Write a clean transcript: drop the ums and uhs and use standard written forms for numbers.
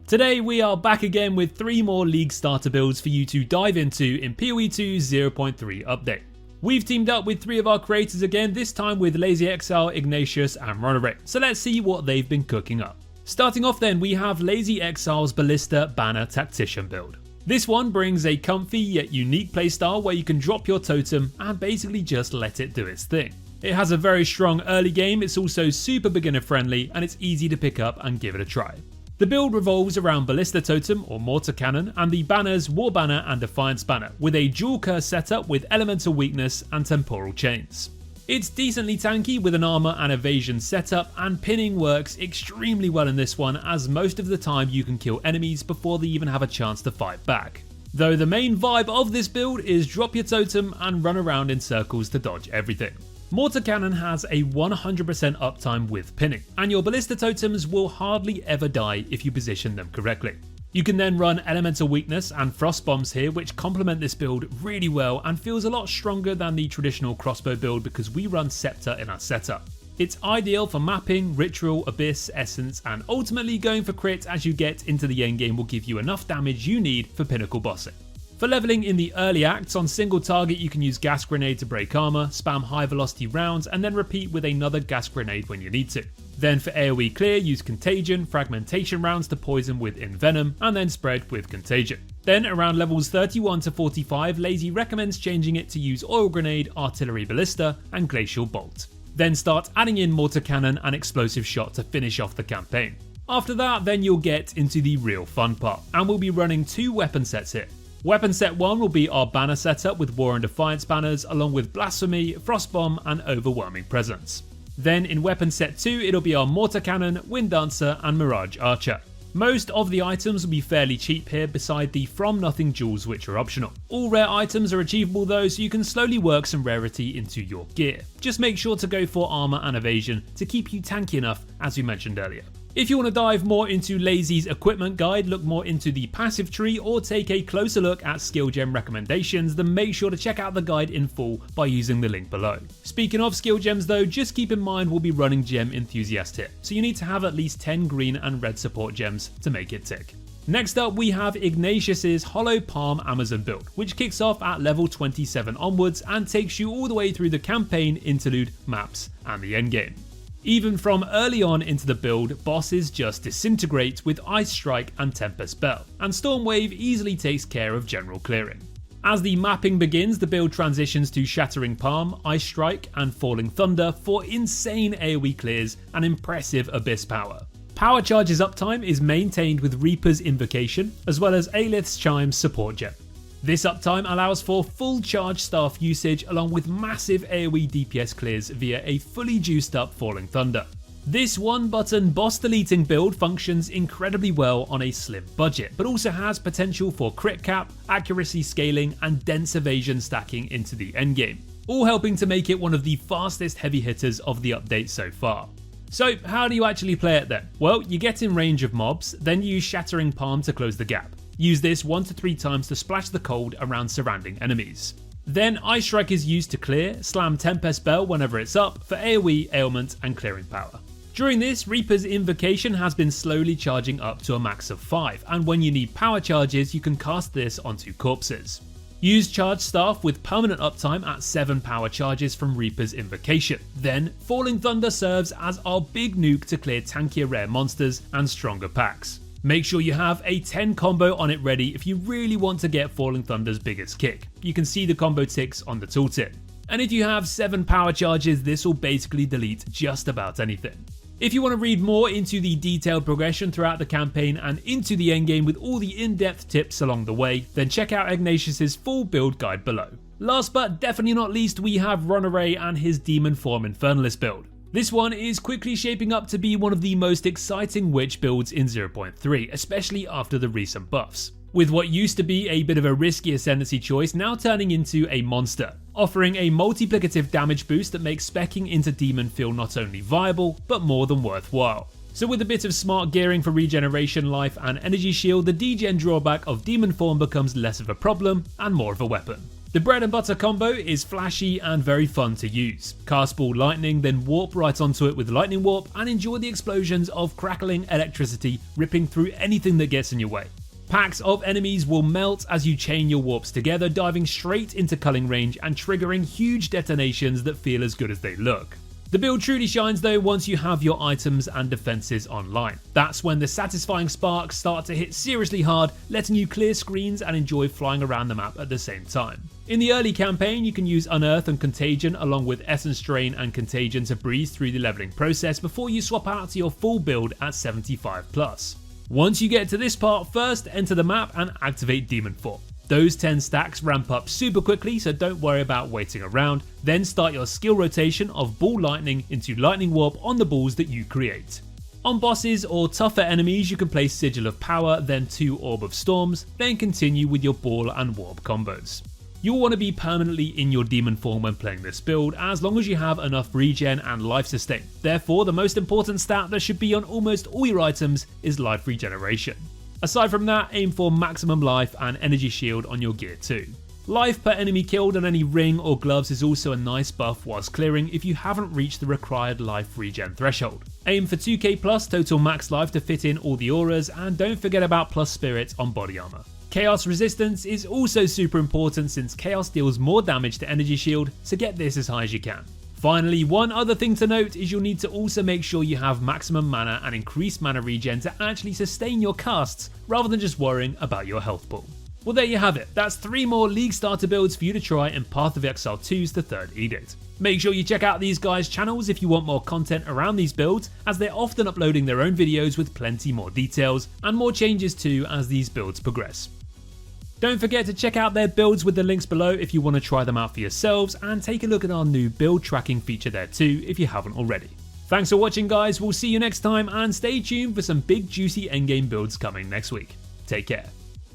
Today we are back again with 3 more League starter builds for you to dive into in PoE 2 0.3 update. We've teamed up with 3 of our creators again, this time with LazyExile, Ignatius and Ronarray, so let's see what they've been cooking up. Starting off then, we have LazyExile's Ballista Banner Tactician build. This one brings a comfy yet unique playstyle where you can drop your totem and basically just let it do its thing. It has a very strong early game, it's also super beginner friendly and it's easy to pick up and give it a try. The build revolves around Ballista Totem or Mortar Cannon and the banners War Banner and Defiance Banner, with a dual curse setup with Elemental Weakness and Temporal Chains. It's decently tanky with an armor and evasion setup, and pinning works extremely well in this one as most of the time you can kill enemies before they even have a chance to fight back. Though the main vibe of this build is drop your totem and run around in circles to dodge everything. Mortar Cannon has a 100% uptime with pinning, and your Ballista Totems will hardly ever die if you position them correctly. You can then run Elemental Weakness and Frost Bombs here, which complement this build really well and feels a lot stronger than the traditional crossbow build because we run Scepter in our setup. It's ideal for mapping, Ritual, Abyss, Essence, and ultimately going for crit as you get into the endgame will give you enough damage you need for pinnacle bossing. For leveling in the early acts, on single target you can use Gas Grenade to break armor, spam high velocity rounds and then repeat with another Gas Grenade when you need to. Then for AoE clear, use Contagion, Fragmentation rounds to poison with Envenom and then spread with Contagion. Then around levels 31 to 45, Lazy recommends changing it to use Oil Grenade, Artillery Ballista and Glacial Bolt. Then start adding in Mortar Cannon and Explosive Shot to finish off the campaign. After that, then you'll get into the real fun part, and we'll be running 2 weapon sets here. Weapon set 1 will be our banner setup with War and Defiance banners along with Blasphemy, Frostbomb and Overwhelming Presence. Then in weapon set 2 it'll be our Mortar Cannon, Wind Dancer and Mirage Archer. Most of the items will be fairly cheap here beside the From Nothing jewels which are optional. All rare items are achievable though, so you can slowly work some rarity into your gear. Just make sure to go for armor and evasion to keep you tanky enough as we mentioned earlier. If you want to dive more into Lazy's equipment guide, look more into the passive tree or take a closer look at skill gem recommendations, then make sure to check out the guide in full by using the link below. Speaking of skill gems though, just keep in mind we'll be running Gem Enthusiast here, so you need to have at least 10 green and red support gems to make it tick. Next up we have Ignatius's Hollow Palm Amazon build, which kicks off at level 27 onwards and takes you all the way through the campaign, interlude, maps and the endgame. Even from early on into the build, bosses just disintegrate with Ice Strike and Tempest Bell, and Storm Wave easily takes care of general clearing. As the mapping begins, the build transitions to Shattering Palm, Ice Strike and Falling Thunder for insane AoE clears and impressive Abyss power. Power Charge's uptime is maintained with Reaper's Invocation, as well as Aelith's Chime's support gem. This uptime allows for full charge staff usage along with massive AoE DPS clears via a fully juiced up Falling Thunder. This one button boss deleting build functions incredibly well on a slim budget, but also has potential for crit cap, accuracy scaling and dense evasion stacking into the endgame, all helping to make it one of the fastest heavy hitters of the update so far. So how do you actually play it then? Well, you get in range of mobs, then you use Shattering Palm to close the gap. Use this 1 to 3 times to splash the cold around surrounding enemies. Then Ice Strike is used to clear, slam Tempest Bell whenever it's up for AoE, ailment and clearing power. During this, Reaper's Invocation has been slowly charging up to a max of 5, and when you need power charges you can cast this onto corpses. Use Charge Staff with permanent uptime at 7 power charges from Reaper's Invocation. Then Falling Thunder serves as our big nuke to clear tankier rare monsters and stronger packs. Make sure you have a 10 combo on it ready if you really want to get Falling Thunder's biggest kick. You can see the combo ticks on the tooltip. And if you have 7 power charges, this will basically delete just about anything. If you want to read more into the detailed progression throughout the campaign and into the endgame with all the in-depth tips along the way, then check out Ignatius's full build guide below. Last but definitely not least, we have Ronarray and his Demon Form Infernalist build. This one is quickly shaping up to be one of the most exciting witch builds in 0.3, especially after the recent buffs, with what used to be a bit of a risky ascendancy choice now turning into a monster, offering a multiplicative damage boost that makes speccing into Demon feel not only viable, but more than worthwhile. So with a bit of smart gearing for regeneration, life and energy shield, the degen drawback of Demon Form becomes less of a problem and more of a weapon. The bread and butter combo is flashy and very fun to use. Cast Ball Lightning, then warp right onto it with Lightning Warp and enjoy the explosions of crackling electricity ripping through anything that gets in your way. Packs of enemies will melt as you chain your warps together, diving straight into culling range and triggering huge detonations that feel as good as they look. The build truly shines though once you have your items and defenses online. That's when the satisfying sparks start to hit seriously hard, letting you clear screens and enjoy flying around the map at the same time. In the early campaign, you can use Unearth and Contagion along with Essence Drain and Contagion to breeze through the leveling process before you swap out to your full build at 75+. Once you get to this part, first enter the map and activate Demon Form. Those 10 stacks ramp up super quickly, so don't worry about waiting around. Then start your skill rotation of Ball Lightning into Lightning Warp on the balls that you create. On bosses or tougher enemies, you can play Sigil of Power, then 2 Orb of Storms, then continue with your Ball and Warp combos. You'll want to be permanently in your demon form when playing this build, as long as you have enough regen and life sustain. Therefore, the most important stat that should be on almost all your items is life regeneration. Aside from that, aim for maximum life and energy shield on your gear too. Life per enemy killed on any ring or gloves is also a nice buff whilst clearing if you haven't reached the required life regen threshold. Aim for 2k plus total max life to fit in all the auras, and don't forget about plus spirit on body armor. Chaos resistance is also super important since Chaos deals more damage to energy shield, so get this as high as you can. Finally, one other thing to note is you'll need to also make sure you have maximum mana and increased mana regen to actually sustain your casts rather than just worrying about your health pool. Well, there you have it. That's 3 more League starter builds for you to try in Path of Exile 2's The Third Edict. Make sure you check out these guys' channels if you want more content around these builds, as they're often uploading their own videos with plenty more details and more changes too as these builds progress. Don't forget to check out their builds with the links below if you want to try them out for yourselves, and take a look at our new build tracking feature there too if you haven't already. Thanks for watching guys, we'll see you next time, and stay tuned for some big juicy endgame builds coming next week. Take care.